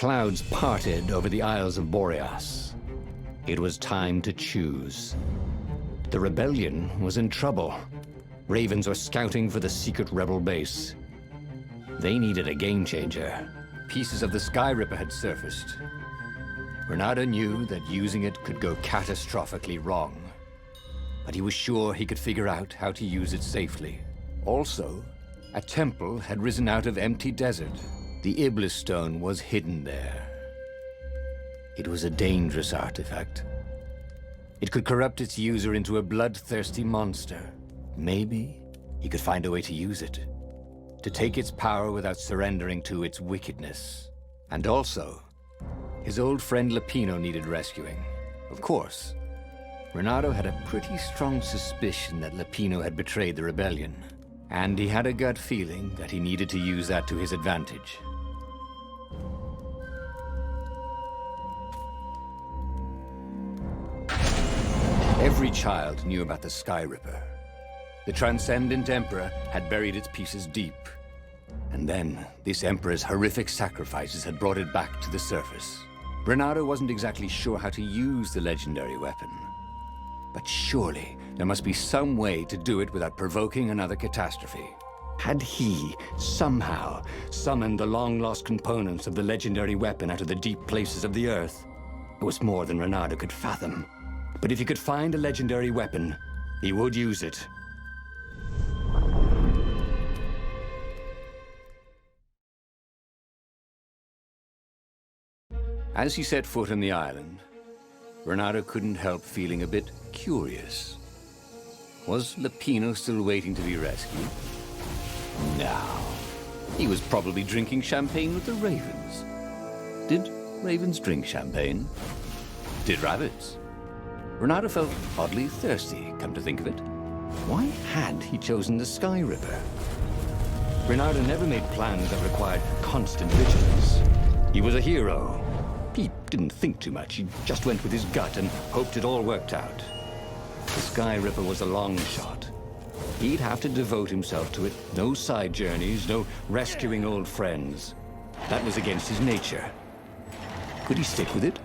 clouds parted over the Isles of Boreas. It was time to choose. The rebellion was in trouble. Ravens were scouting for the secret rebel base. They needed a game changer. Pieces of the Sky Ripper had surfaced. Renato knew that using it could go catastrophically wrong, but he was sure he could figure out how to use it safely. Also, a temple had risen out of empty desert. The Iblis stone was hidden there. It was a dangerous artifact. It could corrupt its user into a bloodthirsty monster. Maybe he could find a way to use it, to take its power without surrendering to its wickedness. And also, his old friend Lapino needed rescuing. Of course, Renato had a pretty strong suspicion that Lapino had betrayed the rebellion, and he had a gut feeling that he needed to use that to his advantage. Every child knew about the Sky Ripper. The Transcendent Emperor had buried its pieces deep. And then, this Emperor's horrific sacrifices had brought it back to the surface. Renato wasn't exactly sure how to use the legendary weapon. But surely, there must be some way to do it without provoking another catastrophe. Had he, somehow, summoned the long-lost components of the legendary weapon out of the deep places of the Earth? It was more than Renato could fathom. But if he could find a legendary weapon, he would use it. As he set foot on the island, Renato couldn't help feeling a bit curious. Was Lapino still waiting to be rescued? No. He was probably drinking champagne with the ravens. Did ravens drink champagne? Did rabbits? Renato felt oddly thirsty, come to think of it. Why had he chosen the Sky Ripper? Renato never made plans that required constant vigilance. He was a hero. He didn't think too much. He just went with his gut and hoped it all worked out. The Sky Ripper was a long shot. He'd have to devote himself to it. No side journeys, no rescuing old friends. That was against his nature. Could he stick with it?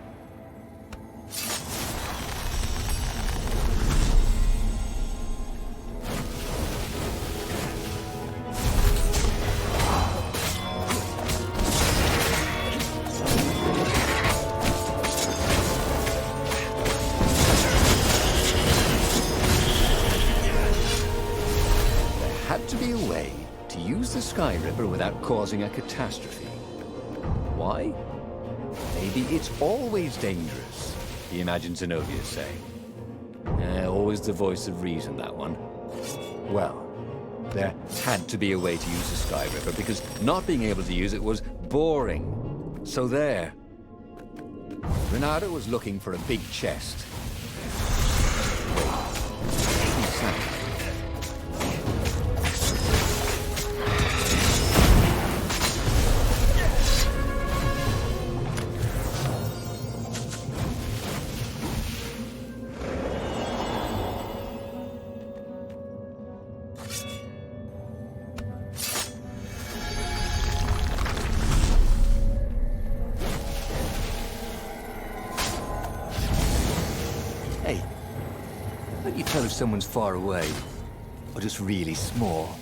Sky Ripper without causing a catastrophe. Why? Maybe it's always dangerous, he imagined Zenobia saying. Always the voice of reason, that one. Well, there had to be a way to use the Sky Ripper, because not being able to use it was boring. So there. Renato was looking for a big chest. If someone's far away, or just really small.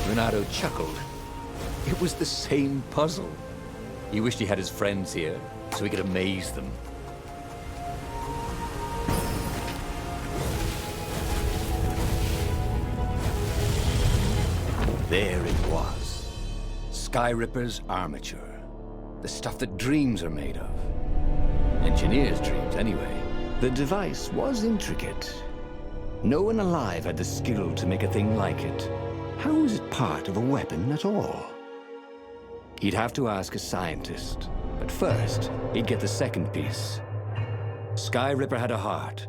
Renato chuckled. It was the same puzzle. He wished he had his friends here, so he could amaze them. There it was. Sky Ripper's armature. The stuff that dreams are made of. Engineers' dreams, anyway. The device was intricate. No one alive had the skill to make a thing like it. How was it part of a weapon at all? He'd have to ask a scientist. But first, he'd get the second piece. Sky Ripper had a heart,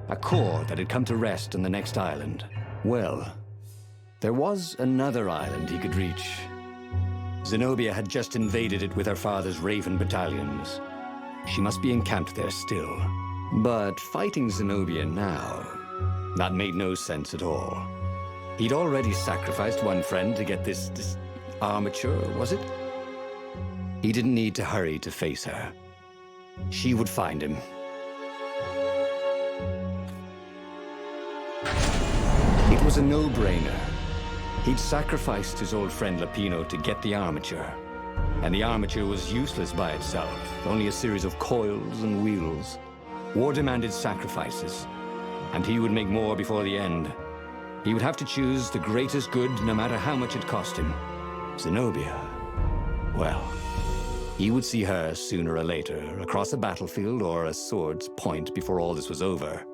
a core that had come to rest on the next island. Well, there was another island he could reach. Zenobia had just invaded it with her father's Raven battalions. She must be encamped there still. But fighting Zenobia now, that made no sense at all. He'd already sacrificed one friend to get this armature, was it? He didn't need to hurry to face her. She would find him. It was a no-brainer. He'd sacrificed his old friend Lapino to get the armature. And the armature was useless by itself, only a series of coils and wheels. War demanded sacrifices, and he would make more before the end. He would have to choose the greatest good, no matter how much it cost him. Zenobia. Well, he would see her sooner or later, across a battlefield or a sword's point before all this was over.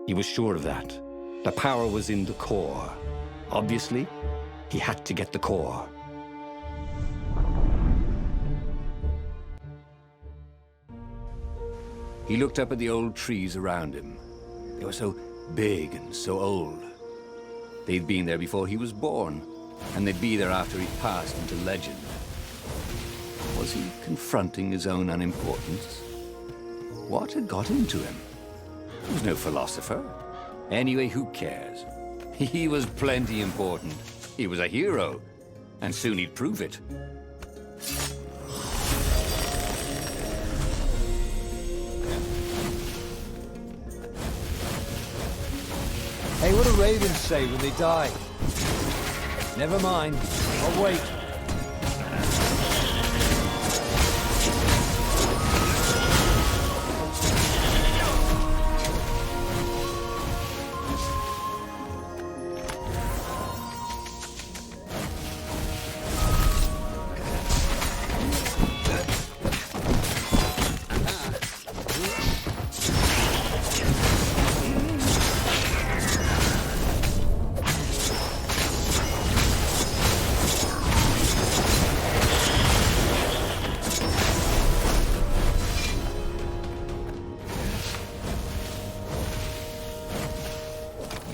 He was sure of that. The power was in the core. Obviously, he had to get the core. He looked up at the old trees around him. They were so big and so old. They'd been there before he was born, and they'd be there after he passed into legend. Was he confronting his own unimportance? What had got into him? He was no philosopher. Anyway, who cares? He was plenty important. He was a hero, and soon he'd prove it. Hey, what do ravens say when they die? Never mind. I'll wait.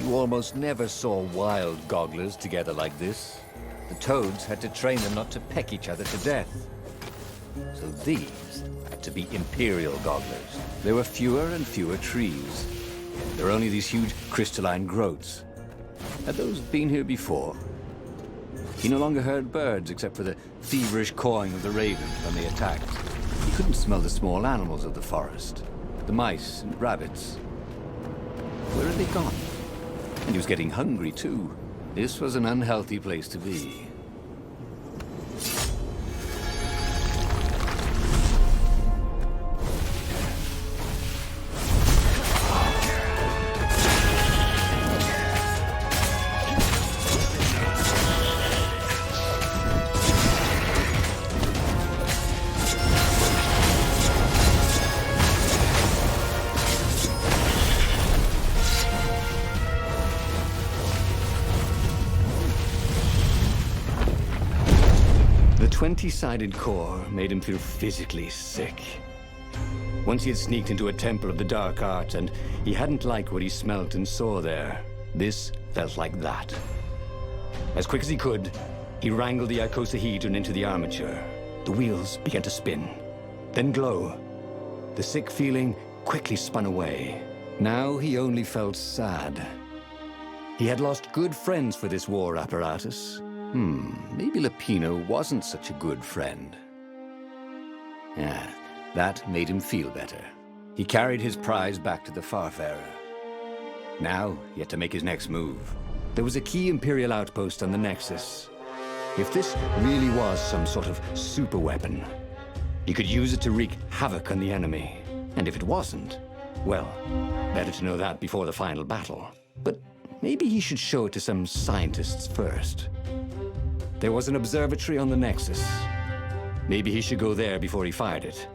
You almost never saw wild gogglers together like this. The toads had to train them not to peck each other to death. So these had to be imperial gogglers. There were fewer and fewer trees. There were only these huge crystalline growths. Had those been here before? He no longer heard birds except for the feverish cawing of the ravens when they attacked. He couldn't smell the small animals of the forest. The mice and rabbits. Where had they gone? And he was getting hungry, too. This was an unhealthy place to be. The 20-sided core made him feel physically sick. Once he had sneaked into a temple of the dark arts, and he hadn't liked what he smelt and saw there. This felt like that. As quick as he could, he wrangled the icosahedron into the armature. The wheels began to spin, then glow. The sick feeling quickly spun away. Now he only felt sad. He had lost good friends for this war apparatus. Maybe Lapino wasn't such a good friend. Yeah, that made him feel better. He carried his prize back to the Farfarer. Now, he had to make his next move. There was a key Imperial outpost on the Nexus. If this really was some sort of super weapon, he could use it to wreak havoc on the enemy. And if it wasn't, well, better to know that before the final battle. But maybe he should show it to some scientists first. There was an observatory on the Nexus. Maybe he should go there before he fired it.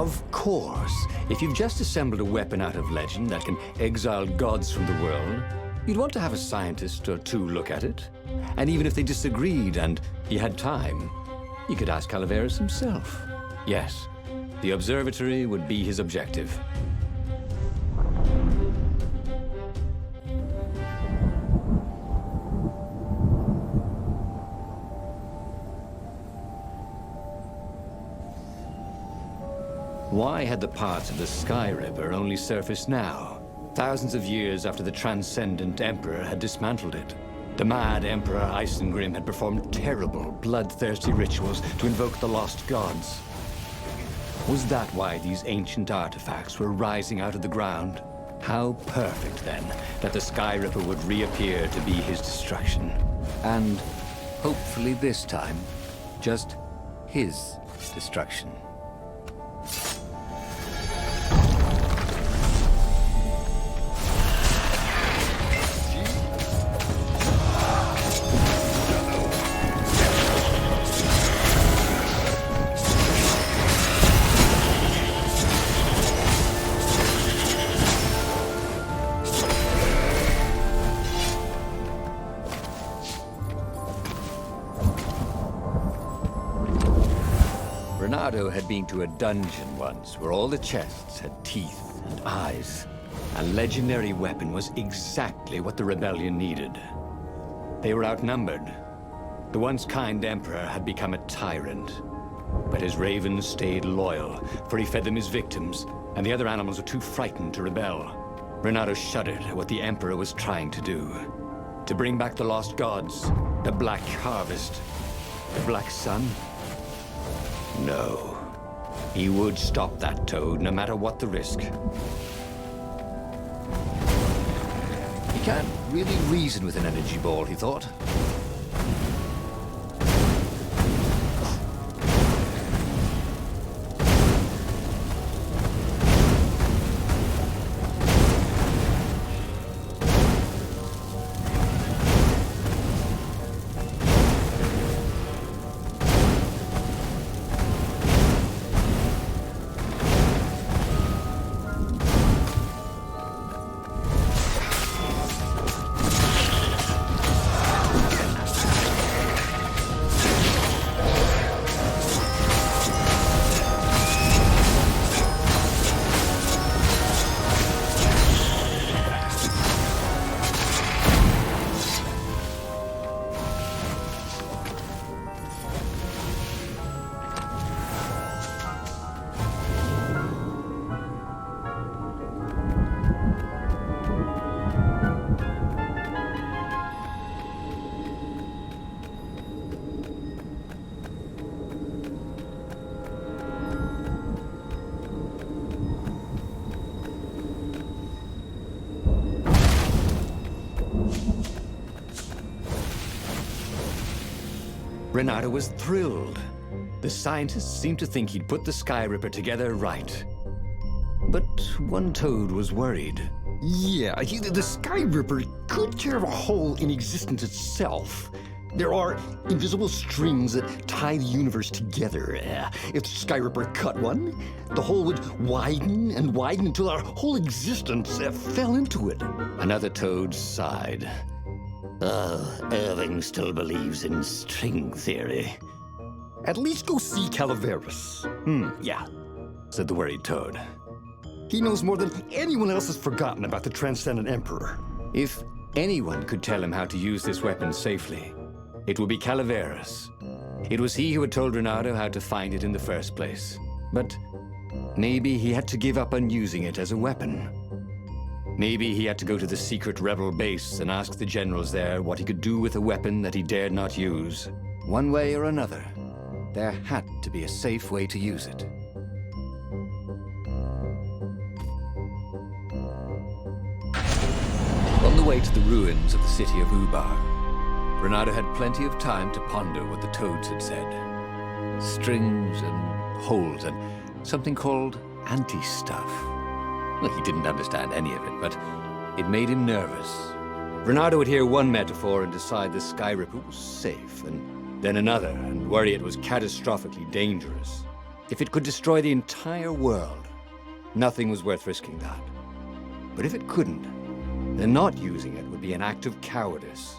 Of course. If you've just assembled a weapon out of legend that can exile gods from the world, you'd want to have a scientist or two look at it. And even if they disagreed and he had time, you could ask Calaveras himself. Yes, the observatory would be his objective. Why had the parts of the Sky Ripper only surfaced now, thousands of years after the Transcendent Emperor had dismantled it? The mad Emperor Isengrim had performed terrible, bloodthirsty rituals to invoke the lost gods. Was that why these ancient artifacts were rising out of the ground? How perfect, then, that the Sky Ripper would reappear to be his destruction. And, hopefully this time, just his destruction. Renato had been to a dungeon once where all the chests had teeth and eyes. A legendary weapon was exactly what the rebellion needed. They were outnumbered. The once kind emperor had become a tyrant. But his ravens stayed loyal, for he fed them his victims, and the other animals were too frightened to rebel. Renato shuddered at what the emperor was trying to do. To bring back the lost gods, the Black Harvest, the Black Sun. No. He would stop that toad, no matter what the risk. He can't really reason with an energy ball, he thought. Renato was thrilled. The scientists seemed to think he'd put the Sky Ripper together right. But one toad was worried. Yeah, the Sky Ripper could carve a hole in existence itself. There are invisible strings that tie the universe together. If the Sky Ripper cut one, the hole would widen and widen until our whole existence fell into it. Another toad sighed. Irving still believes in string theory. At least go see Calaveras. Yeah, said the worried toad. He knows more than anyone else has forgotten about the Transcendent Emperor. If anyone could tell him how to use this weapon safely, it would be Calaveras. It was he who had told Renato how to find it in the first place. But maybe he had to give up on using it as a weapon. Maybe he had to go to the secret rebel base and ask the generals there what he could do with a weapon that he dared not use. One way or another, there had to be a safe way to use it. On the way to the ruins of the city of Ubar, Renato had plenty of time to ponder what the toads had said. Strings and holes and something called anti-stuff. Well, he didn't understand any of it, but it made him nervous. Renato would hear one metaphor and decide the Sky Ripper was safe, and then another, and worry it was catastrophically dangerous. If it could destroy the entire world, nothing was worth risking that. But if it couldn't, then not using it would be an act of cowardice.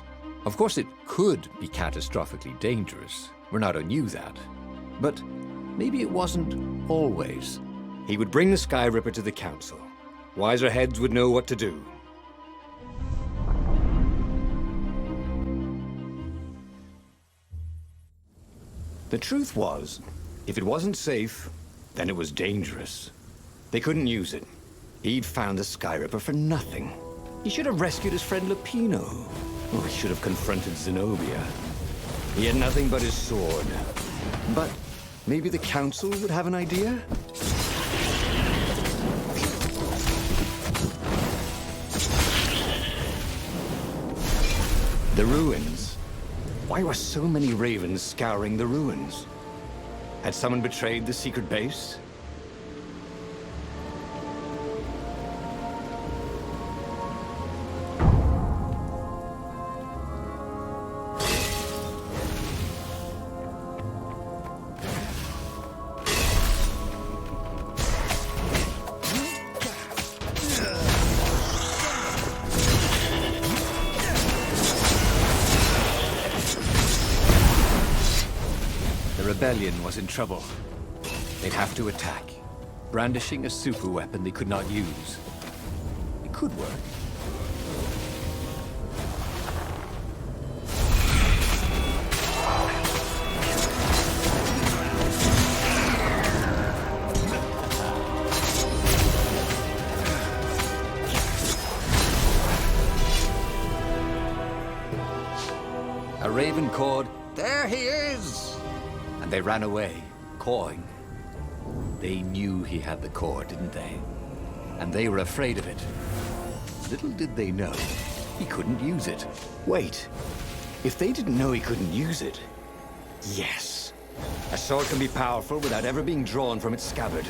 Of course, it could be catastrophically dangerous. Renato knew that. But maybe it wasn't always. He would bring the Sky Ripper to the Council. Wiser heads would know what to do. The truth was, if it wasn't safe, then it was dangerous. They couldn't use it. He'd found the Sky Ripper for nothing. He should have rescued his friend Lupino. Oh, he should have confronted Zenobia. He had nothing but his sword. But maybe the Council would have an idea? The ruins. Why were so many ravens scouring the ruins? Had someone betrayed the secret base? The rebellion was in trouble. They'd have to attack, brandishing a super weapon they could not use. It could work. A raven called, "There he is!" And they ran away, cawing. They knew he had the core, didn't they? And they were afraid of it. Little did they know, he couldn't use it. Wait, if they didn't know he couldn't use it... Yes. A sword can be powerful without ever being drawn from its scabbard.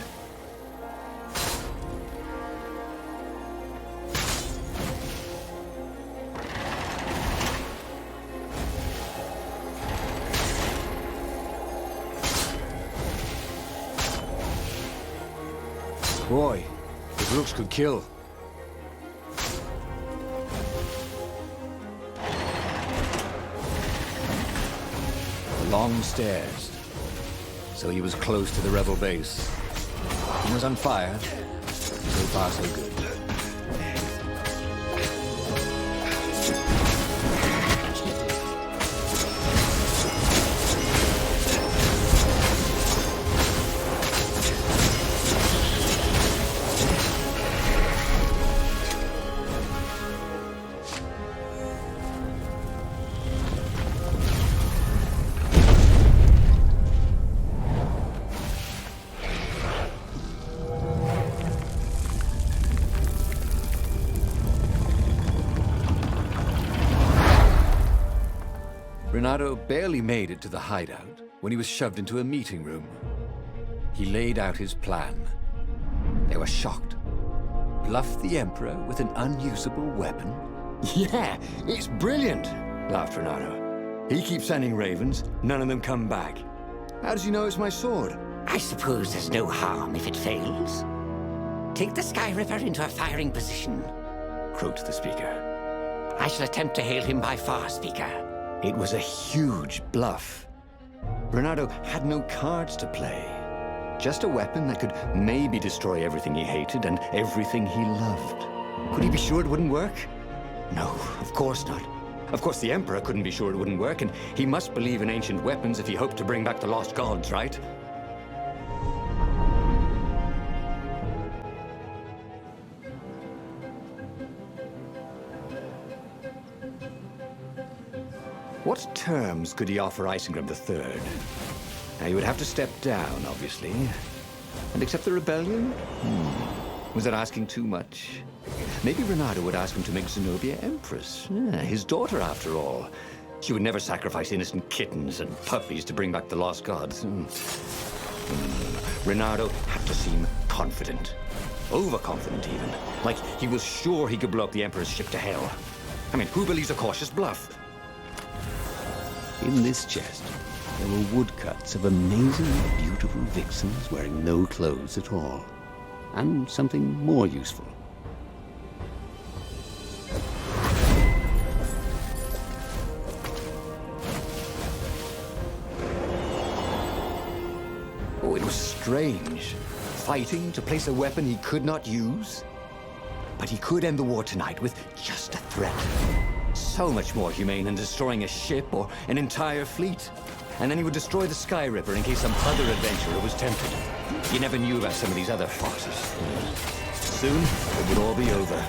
Boy, his looks could kill. The long stairs. So he was close to the rebel base. He was on fire. So far, so good. Renato barely made it to the hideout when he was shoved into a meeting room. He laid out his plan. They were shocked. Bluff the Emperor with an unusable weapon? Yeah, it's brilliant, laughed Renato. He keeps sending ravens, none of them come back. How does he know it's my sword? I suppose there's no harm if it fails. Take the Sky Ripper into a firing position. Croaked the speaker. I shall attempt to hail him by far, Speaker. It was a huge bluff. Renato had no cards to play. Just a weapon that could maybe destroy everything he hated and everything he loved. Could he be sure it wouldn't work? No, of course not. Of course the Emperor couldn't be sure it wouldn't work, and he must believe in ancient weapons if he hoped to bring back the lost gods, right? What terms could he offer Isengrim III? Now, he would have to step down, obviously. And accept the rebellion? Was that asking too much? Maybe Renato would ask him to make Zenobia Empress. His daughter, after all. She would never sacrifice innocent kittens and puppies to bring back the lost gods. Renato had to seem confident. Overconfident, even. Like he was sure he could blow up the Emperor's ship to hell. I mean, who believes a cautious bluff? In this chest There were woodcuts of amazingly beautiful vixens wearing no clothes at all. And something more useful. Oh, it was strange. Fighting to place a weapon he could not use. But he could end the war tonight with just a threat. So much more humane than destroying a ship or an entire fleet. And then he would destroy the Sky Ripper in case some other adventurer was tempted. You never knew about some of these other farces. Soon, it would all be over.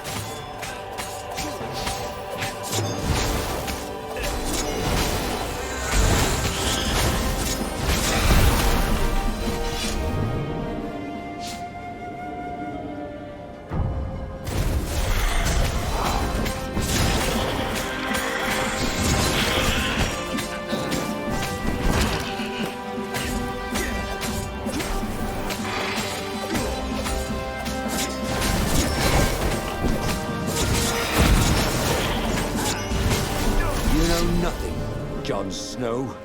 Nothing, Jon Snow.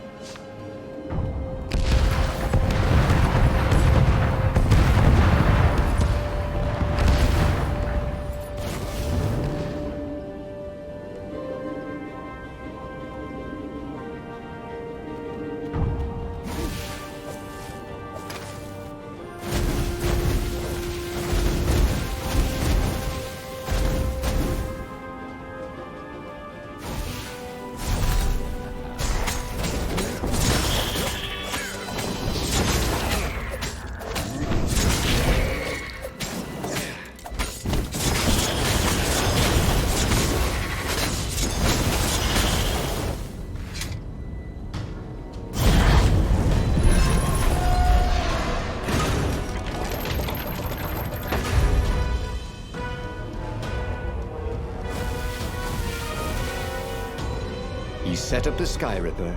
He set up the Sky Ripper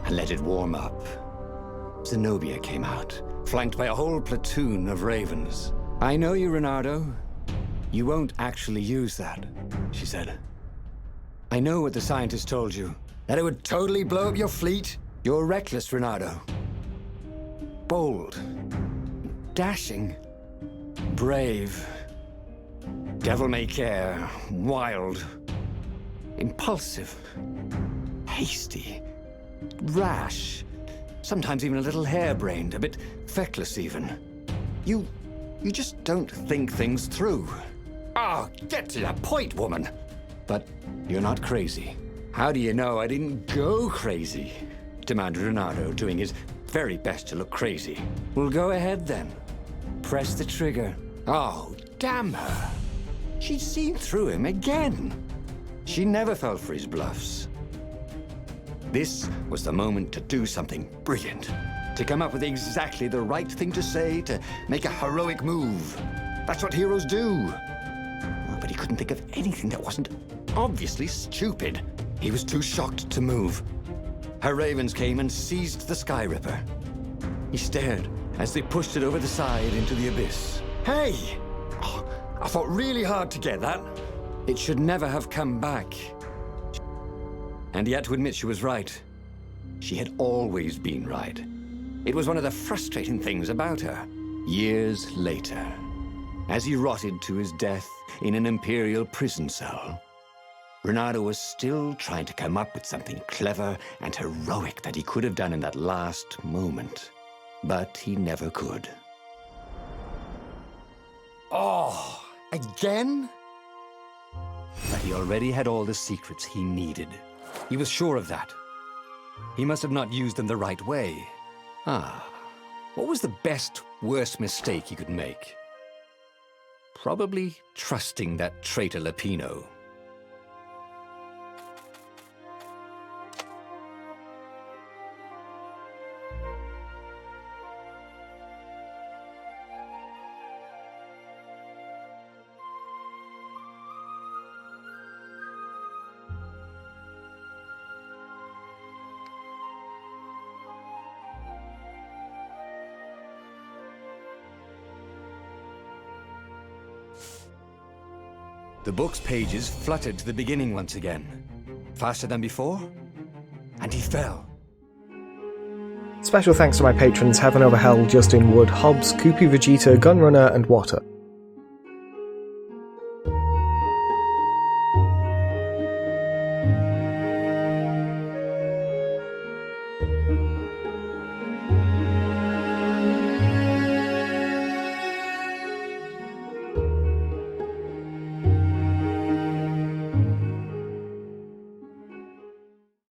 and let it warm up. Zenobia came out, flanked by a whole platoon of ravens. "I know you, Renardo. You won't actually use that," she said. "I know what the scientists told you, that it would totally blow up your fleet. You're reckless, Renardo. Bold, dashing, brave, devil-may-care, wild, impulsive, hasty, rash, sometimes even a little harebrained, a bit feckless even. You just don't think things through. Oh, get to the point, woman. But you're not crazy. How do you know I didn't go crazy?" demanded Renardo, doing his very best to look crazy. "Well, go ahead then. Press the trigger." Oh, damn her. She'd seen through him again. She never fell for his bluffs. This was the moment to do something brilliant. To come up with exactly the right thing to say, to make a heroic move. That's what heroes do. Oh, but he couldn't think of anything that wasn't obviously stupid. He was too shocked to move. Her ravens came and seized the Sky Ripper. He stared as they pushed it over the side into the abyss. "Hey! Oh, I fought really hard to get that. It should never have come back." And he had to admit she was right. She had always been right. It was one of the frustrating things about her. Years later, as he rotted to his death in an Imperial prison cell, Renardo was still trying to come up with something clever and heroic that he could have done in that last moment. But he never could. Oh, again? But he already had all the secrets he needed. He was sure of that. He must have not used them the right way. What was the best, worst mistake he could make? Probably trusting that traitor Lapino. The book's pages fluttered to the beginning once again, faster than before, and he fell. Special thanks to my patrons Heaven Over Hell, Justin Wood, Hobbs, Koopy Vegeta, Gunrunner, and Water.